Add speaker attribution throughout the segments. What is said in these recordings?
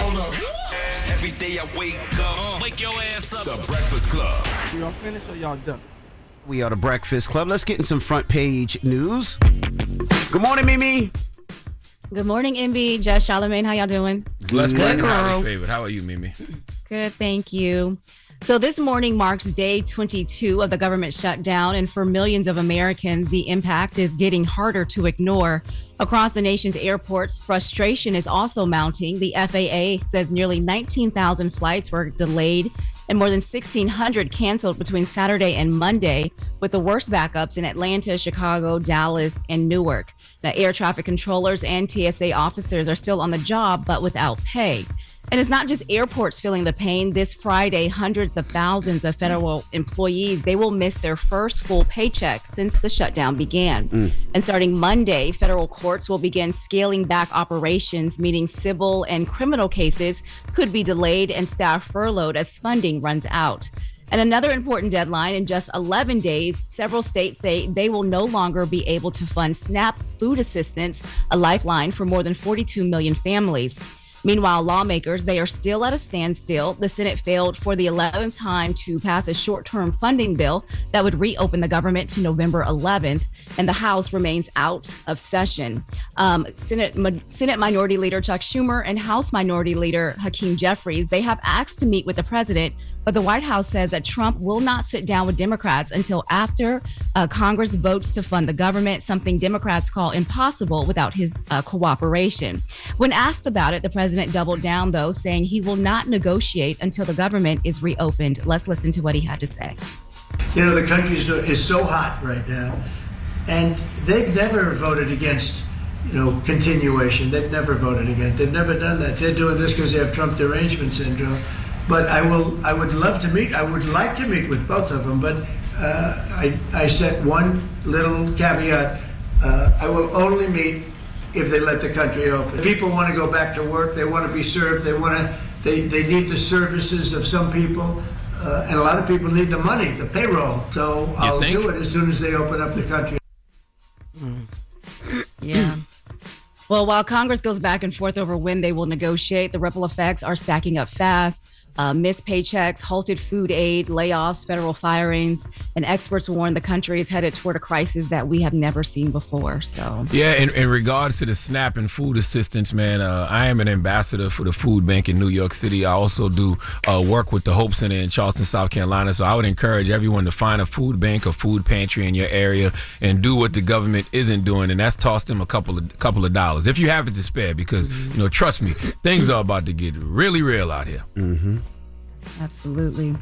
Speaker 1: Hold up. Every day I wake up.
Speaker 2: Wake your ass up.
Speaker 3: The Breakfast Club.
Speaker 4: Y'all finished or y'all done?
Speaker 5: We are the Breakfast Club. Let's get in some front page news. Good morning, Mimi.
Speaker 6: Good morning, MB. Jess, Charlamagne, how y'all doing?
Speaker 2: Let's
Speaker 5: Good,
Speaker 2: go,
Speaker 5: girl.
Speaker 2: favorite. How are you, Mimi?
Speaker 6: Good, thank you. So this morning marks day 22 of the government shutdown, and for millions of Americans, the impact is getting harder to ignore. Across the nation's airports, frustration is also mounting. The FAA says nearly 19,000 flights were delayed and more than 1,600 canceled between Saturday and Monday, with the worst backups in Atlanta, Chicago, Dallas, and Newark. Now, air traffic controllers and TSA officers are still on the job, but without pay. And it's not just airports feeling the pain. This Friday, hundreds of thousands of federal employees, they will miss their first full paycheck since the shutdown began. And starting Monday, federal courts will begin scaling back operations, meaning civil and criminal cases could be delayed and staff furloughed as funding runs out. And another important deadline, in just 11 days, several states say they will no longer be able to fund SNAP food assistance, a lifeline for more than 42 million families. Meanwhile, lawmakers, they are still at a standstill. The Senate failed for the 11th time to pass a short-term funding bill that would reopen the government to November 11th, and the House remains out of session. Senate Minority Leader Chuck Schumer and House Minority Leader Hakeem Jeffries, they have asked to meet with the president, but the White House says that Trump will not sit down with Democrats until after Congress votes to fund the government, something Democrats call impossible without his cooperation. When asked about it, the president doubled down, though, saying he will not negotiate until the government is reopened. Let's listen to what he had to say.
Speaker 7: You know, the country is so hot right now, and they've never voted against, continuation. They've never voted against. They've never done that. They're doing this because they have Trump derangement syndrome. But I would love to meet. I would like to meet with both of them. But I set one little caveat. I will only meet if they let the country open. People want to go back to work. They want to be served. They need the services of some people. And a lot of people need the money, the payroll. So I'll do it as soon as they open up the country.
Speaker 6: Yeah. Well, while Congress goes back and forth over when they will negotiate, the ripple effects are stacking up fast. Missed paychecks, halted food aid, layoffs, federal firings, and experts warn the country is headed toward a crisis that we have never seen before. So,
Speaker 2: yeah, in regards to the SNAP and food assistance, man, I am an ambassador for the food bank in New York City. I also do work with the Hope Center in Charleston, South Carolina. So I would encourage everyone to find a food bank or food pantry in your area and do what the government isn't doing, and that's toss them a couple of dollars if you have it to spare. Because trust me, things are about to get really real out here.
Speaker 5: Mm-hmm.
Speaker 6: Absolutely.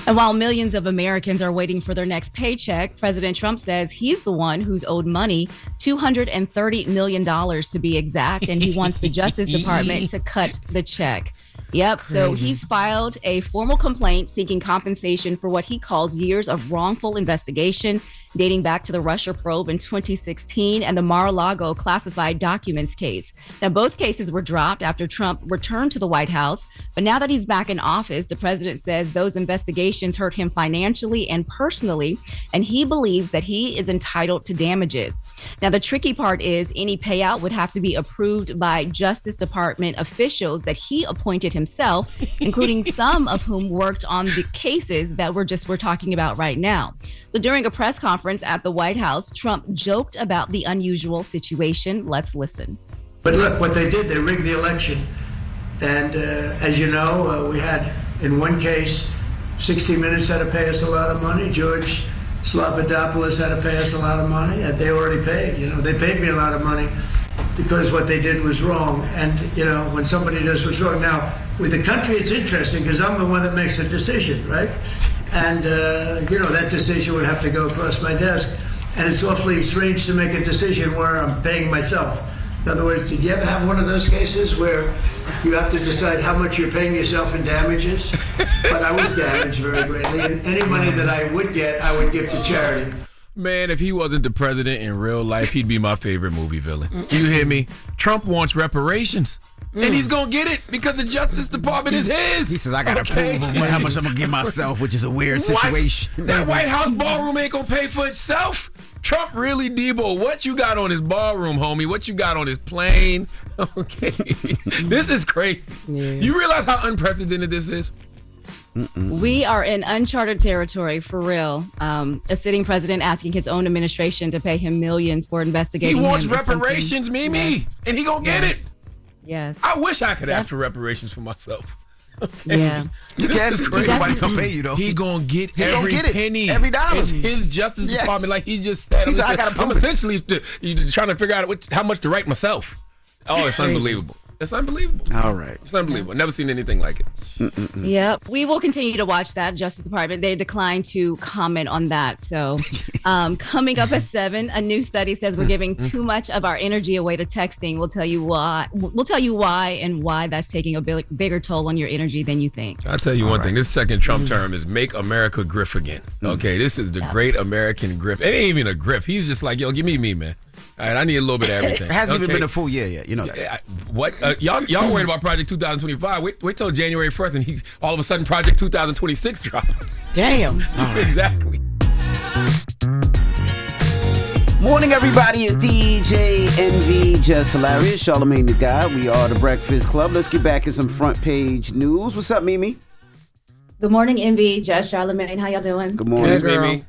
Speaker 6: And while millions of Americans are waiting for their next paycheck, President Trump says he's the one who's owed money, $230 million to be exact, and he wants the Justice Department to cut the check. Yep. Crazy. So he's filed a formal complaint seeking compensation for what he calls years of wrongful investigation dating back to the Russia probe in 2016 and the Mar-a-Lago classified documents case. Now, both cases were dropped after Trump returned to the White House. But now that he's back in office, the president says those investigations hurt him financially and personally, and he believes that he is entitled to damages. Now, the tricky part is any payout would have to be approved by Justice Department officials that he appointed himself, including some of whom worked on the cases that we're talking about right now. So during a press conference at the White House, Trump joked about the unusual situation. Let's listen.
Speaker 7: But look, what they did, they rigged the election. And as you know, we had, in one case, 60 Minutes had to pay us a lot of money. George Slobodanopoulos had to pay us a lot of money, and they already paid. They paid me a lot of money because what they did was wrong. And, when somebody does what's wrong. Now, with the country, it's interesting because I'm the one that makes the decision, right? And, that decision would have to go across my desk. And it's awfully strange to make a decision where I'm paying myself. In other words, did you ever have one of those cases where you have to decide how much you're paying yourself in damages? But I was damaged very greatly. And any money that I would get, I would give to charity.
Speaker 2: Man, if he wasn't the president in real life, he'd be my favorite movie villain. You hear me? Trump wants reparations. And he's going to get it because the Justice Department is his.
Speaker 5: He says, I got to prove how much I'm going to give myself, which is a weird situation.
Speaker 2: That White House ballroom ain't going to pay for itself. Trump really, Debo, what you got on his ballroom, homie? What you got on his plane? Okay. This is crazy. Yeah. You realize how unprecedented this is?
Speaker 6: We are in uncharted territory, for real. A sitting president asking his own administration to pay him millions for investigating him.
Speaker 2: He wants reparations, Mimi, yes. And he gonna get it.
Speaker 6: Yes.
Speaker 2: I wish I could ask for reparations for myself.
Speaker 6: Okay. Yeah.
Speaker 5: You can't. Somebody come pay you, though.
Speaker 2: He gonna get penny.
Speaker 5: Every dollar.
Speaker 2: It's his Justice Department, like he just said. I'm essentially trying to figure out how much to write myself. Oh, it's unbelievable. It's unbelievable.
Speaker 5: All right.
Speaker 2: It's unbelievable. Never seen anything like it.
Speaker 6: Yeah. We will continue to watch that. Justice Department, they declined to comment on that. So coming up at 7, a new study says we're giving too much of our energy away to texting. We'll tell you why. We'll tell you why and why that's taking a bigger toll on your energy than you think.
Speaker 2: I'll tell you one thing. This second Trump term is make America griff again. Okay. This is the great American griff. It ain't even a griff. He's just like, yo, give me man. All right, I need a little bit of everything.
Speaker 5: It hasn't even been a full year yet. You know that.
Speaker 2: What? Y'all worried about Project 2025. Wait till January 1st and all of a sudden Project 2026 dropped.
Speaker 3: Damn.
Speaker 2: Exactly.
Speaker 5: Morning, everybody. It's DJ NV, Jess Hilarious, Charlamagne the Guy. We are the Breakfast Club. Let's get back in some front page news. What's up, Mimi?
Speaker 6: Good morning, NV, Jess, Charlamagne. How y'all doing?
Speaker 5: Good morning,
Speaker 2: Mimi.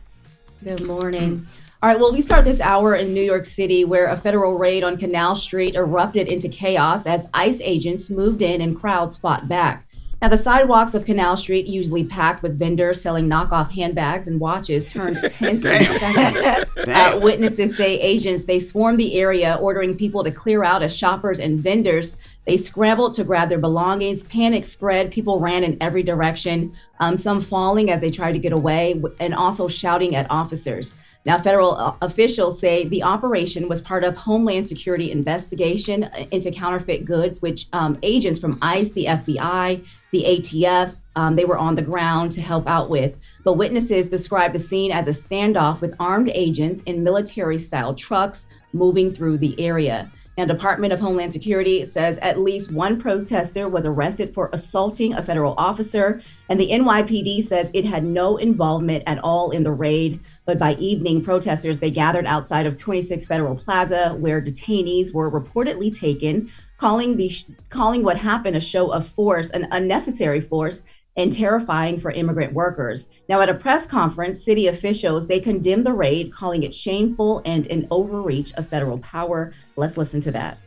Speaker 6: Good morning. All right, well, we start this hour in New York City where a federal raid on Canal Street erupted into chaos as ICE agents moved in and crowds fought back. Now, the sidewalks of Canal Street, usually packed with vendors selling knockoff handbags and watches, turned tense in a second. Witnesses say agents, they swarmed the area, ordering people to clear out as shoppers and vendors. They scrambled to grab their belongings. Panic spread. People ran in every direction, some falling as they tried to get away, and also shouting at officers. Now, federal officials say the operation was part of Homeland Security investigation into counterfeit goods, which agents from ICE, the FBI, the ATF, they were on the ground to help out with. But witnesses described the scene as a standoff with armed agents in military-style trucks moving through the area. Now, Department of Homeland Security says at least one protester was arrested for assaulting a federal officer, and the NYPD says it had no involvement at all in the raid. But by evening, protesters, they gathered outside of 26 Federal Plaza, where detainees were reportedly taken, calling what happened a show of force, an unnecessary force, and terrifying for immigrant workers. Now, at a press conference, city officials, they condemned the raid, calling it shameful and an overreach of federal power. Let's listen to that.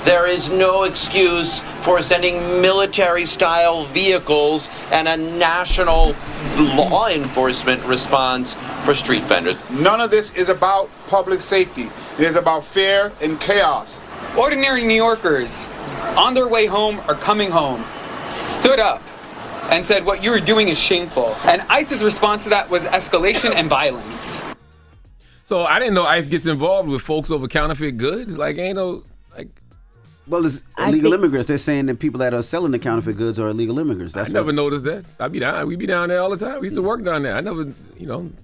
Speaker 4: There is no excuse for sending military-style vehicles and a national law enforcement response for street vendors.
Speaker 8: None of this is about public safety. It is about fear and chaos.
Speaker 9: Ordinary New Yorkers on their way home or coming home stood up and said what you were doing is shameful. And ICE's response to that was escalation and violence.
Speaker 2: So I didn't know ICE gets involved with folks over counterfeit goods.
Speaker 5: Well, it's illegal immigrants. They're saying that people that are selling the counterfeit goods are illegal immigrants.
Speaker 2: I never noticed that. We be down there all the time. We used to work down there. I never,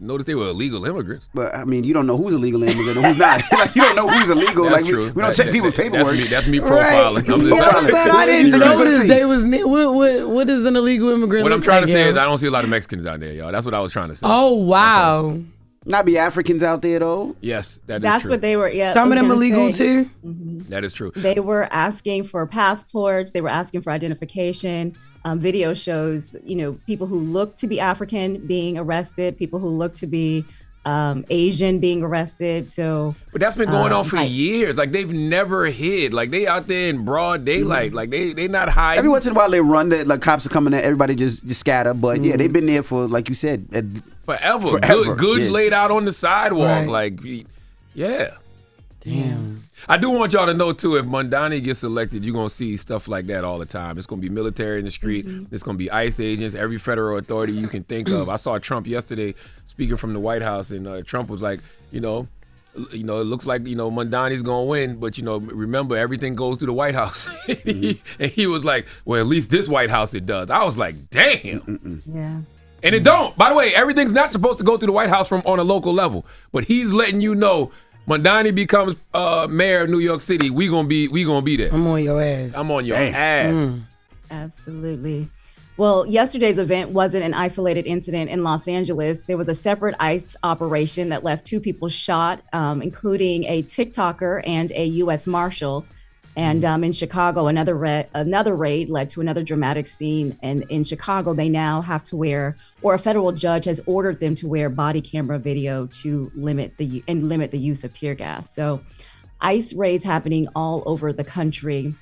Speaker 2: noticed they were illegal immigrants.
Speaker 5: But I mean, you don't know who's illegal immigrant and who's not. You don't know who's illegal.
Speaker 2: That's true.
Speaker 5: We don't check people's paperwork.
Speaker 2: That's me profiling.
Speaker 3: Right. I didn't notice they was near. What is an illegal immigrant?
Speaker 2: What I'm trying to say is I don't see a lot of Mexicans out there, y'all. That's what I was trying to say.
Speaker 3: Oh, wow.
Speaker 2: Okay.
Speaker 5: Not be Africans out there, though.
Speaker 2: Yes, that's true.
Speaker 6: What they were. Yeah,
Speaker 3: some of them are legal too.
Speaker 6: Mm-hmm.
Speaker 2: That is true.
Speaker 6: They were asking for passports. They were asking for identification. Video shows, people who look to be African being arrested, people who look to be Asian being arrested. So,
Speaker 2: but that's been going on for years. Like they've never hid. Like they out there in broad daylight. Like they not hiding.
Speaker 5: Every once in a while they run. Like cops are coming in. Everybody just scatter. But yeah, they've been there for, like you said,
Speaker 2: forever. Goods laid out on the sidewalk. Right. Yeah.
Speaker 3: Damn.
Speaker 2: I do want y'all to know, too, if Mondani gets elected, you're going to see stuff like that all the time. It's going to be military in the street. Mm-hmm. It's going to be ICE agents, every federal authority you can think of. I saw Trump yesterday speaking from the White House, and Trump was like, it looks like, Mondani's going to win, but, remember, everything goes through the White House. And he was like, well, at least this White House it does. I was like, damn.
Speaker 6: Yeah.
Speaker 2: And it don't. By the way, everything's not supposed to go through the White House on a local level, but he's letting you know Mondani becomes mayor of New York City, we gonna be there.
Speaker 3: I'm on your ass.
Speaker 2: I'm on your ass.
Speaker 6: Absolutely. Well, yesterday's event wasn't an isolated incident in Los Angeles. There was a separate ICE operation that left 2 people shot, including a TikToker and a U.S. Marshal. And in Chicago, another raid led to another dramatic scene. And in Chicago, they now have to wear, or a federal judge has ordered them to wear body camera video to limit the use of tear gas. So ICE raids happening all over the country.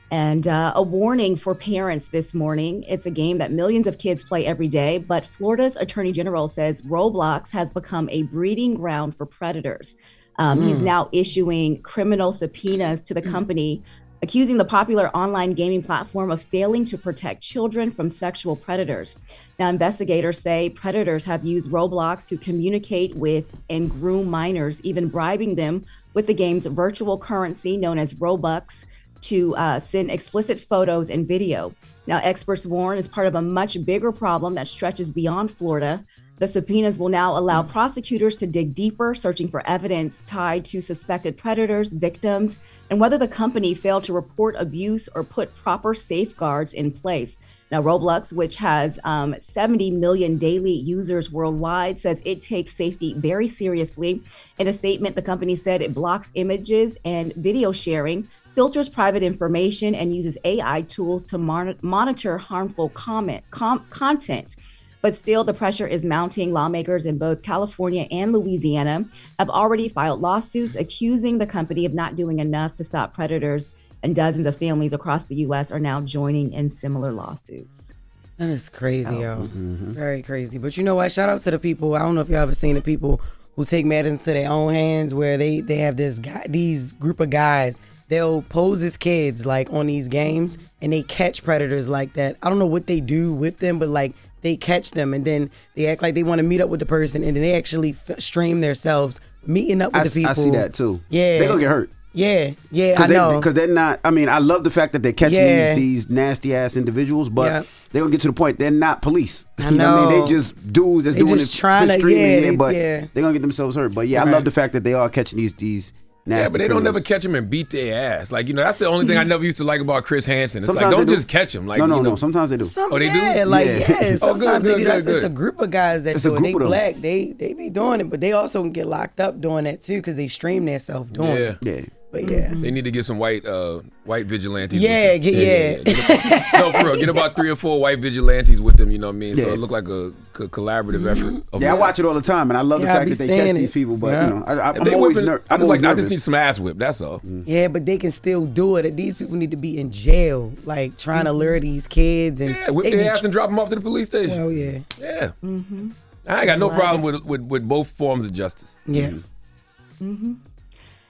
Speaker 6: And a warning for parents this morning. It's a game that millions of kids play every day, but Florida's Attorney General says Roblox has become a breeding ground for predators. He's now issuing criminal subpoenas to the company, accusing the popular online gaming platform of failing to protect children from sexual predators. Now, investigators say predators have used Roblox to communicate with and groom minors, even bribing them with the game's virtual currency known as Robux, to send explicit photos and video. Now, experts warn it's part of a much bigger problem that stretches beyond Florida. The subpoenas will now allow prosecutors to dig deeper, searching for evidence tied to suspected predators, victims, and whether the company failed to report abuse or put proper safeguards in place. Now, Roblox, which has 70 million daily users worldwide, says it takes safety very seriously. In a statement, the company said it blocks images and video sharing, filters private information, and uses AI tools to monitor harmful content. But still, the pressure is mounting. Lawmakers in both California and Louisiana have already filed lawsuits accusing the company of not doing enough to stop predators, and dozens of families across the U.S. are now joining in similar lawsuits.
Speaker 3: That is crazy, yo. Very crazy. But you know what? Shout out to the people. I don't know if y'all ever seen the people who take matters into their own hands, where they have these group of guys. They'll pose as kids like on these games, and they catch predators like that. I don't know what they do with them, but like they catch them, and then they act like they want to meet up with the person, and then they actually stream themselves meeting up with the people.
Speaker 5: I see that too.
Speaker 3: Yeah,
Speaker 5: they're gonna get hurt.
Speaker 3: Yeah, I know.
Speaker 5: Because they're not, I mean, I love the fact that they're catching these nasty ass individuals, but they're gonna get to the point they're not police.
Speaker 3: I know.
Speaker 5: I mean, they just dudes that's doing
Speaker 3: just
Speaker 5: it
Speaker 3: trying to,
Speaker 5: streaming, but they're gonna get themselves hurt. But I love the fact that they are catching these nasty
Speaker 2: but they don't never catch them and beat their ass. Like, that's the only thing I never used to like about Chris Hansen. It's
Speaker 5: sometimes
Speaker 2: like, don't just catch them. Like,
Speaker 5: no. Sometimes they do.
Speaker 2: They do?
Speaker 3: Sometimes they do.
Speaker 2: Good.
Speaker 3: It's a group of guys that do it. They black. They be doing it, but they also can get locked up doing that too because they stream themselves doing it.
Speaker 5: Yeah.
Speaker 3: But
Speaker 2: they need to get some white vigilantes.
Speaker 3: No,
Speaker 2: for real, get about 3 or 4 white vigilantes with them. You know what I mean? So it look like a collaborative effort.
Speaker 5: I watch it all the time, and I love the fact that they catch these people. But I'm always nervous.
Speaker 2: I just need some ass whip. That's all.
Speaker 3: Yeah, but they can still do it. These people need to be in jail, like trying to lure these kids and
Speaker 2: whip their ass and drop them off to the police station.
Speaker 3: Oh yeah.
Speaker 2: I ain't got no problem with both forms of justice.
Speaker 3: Yeah.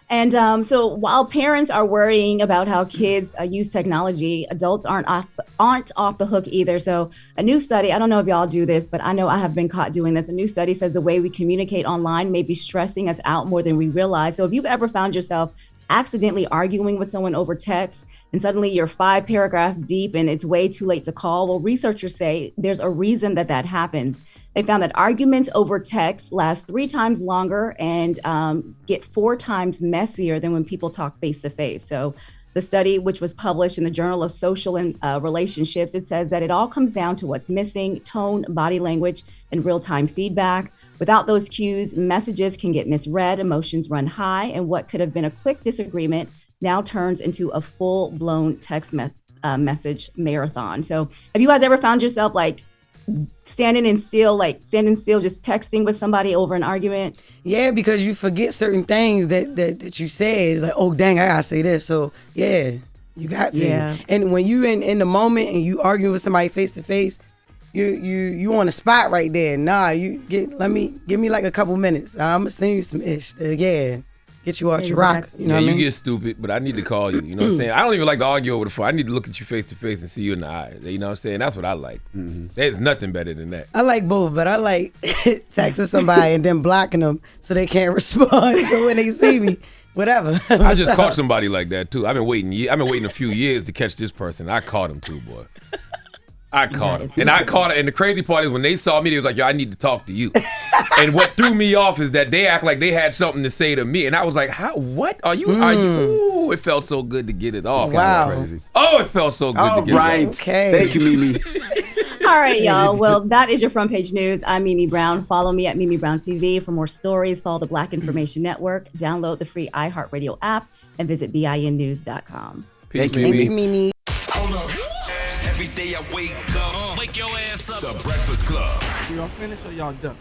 Speaker 6: And so while parents are worrying about how kids use technology, adults aren't off the hook either. So a new study, I don't know if y'all do this, but I know I have been caught doing this. A new study says the way we communicate online may be stressing us out more than we realize. So if you've ever found yourself accidentally arguing with someone over text and suddenly you're 5 paragraphs deep and it's way too late to call, well, researchers say there's a reason that happens. They found that arguments over text last 3 times longer and get 4 times messier than when people talk face to face. So the study, which was published in the Journal of Social and Relationships, it says that it all comes down to what's missing: tone, body language, and real-time feedback. Without those cues, messages can get misread, emotions run high, and what could have been a quick disagreement now turns into a full-blown text message marathon. So have you guys ever found yourself like standing still, just texting with somebody over an argument?
Speaker 3: Yeah, because you forget certain things that you say. It's like, oh dang, I gotta say this. So yeah, you got to. Yeah. And when you in the moment and you arguing with somebody face to face, you on the spot right there. Nah, give me like a couple minutes. I'm gonna send you some ish. Get you out your rock. You know what I mean?
Speaker 2: You get stupid, but I need to call you. You know what I'm saying? I don't even like to argue over the phone. I need to look at you face to face and see you in the eye. You know what I'm saying? That's what I like. There's nothing better than that.
Speaker 3: I like both, but I like texting somebody and then blocking them so they can't respond. So when they see me, whatever.
Speaker 2: I just caught somebody like that too. I've been waiting a few years to catch this person. I caught him too, boy. I caught him. And I caught her. And the crazy part is when they saw me, they was like, yo, I need to talk to you.
Speaker 10: And what threw me off is that they act like they had something to say to me, and I was like, "How? What are you? Are you?" Ooh, it felt so good to get it off.
Speaker 3: Wow.
Speaker 10: Crazy. Oh, it felt so good to get it off.
Speaker 3: Okay.
Speaker 5: Thank you, Mimi.
Speaker 6: All right, y'all. Well, that is your front page news. I'm Mimi Brown. Follow me at Mimi Brown TV for more stories. Follow the Black Information Network. Download the free iHeartRadio app and visit BINnews.com.
Speaker 10: Peace,
Speaker 3: Thank you, Mimi.
Speaker 1: Hold up. Every day I wake up. Wake your ass up. The Breakfast Club.
Speaker 11: Y'all finished or y'all done?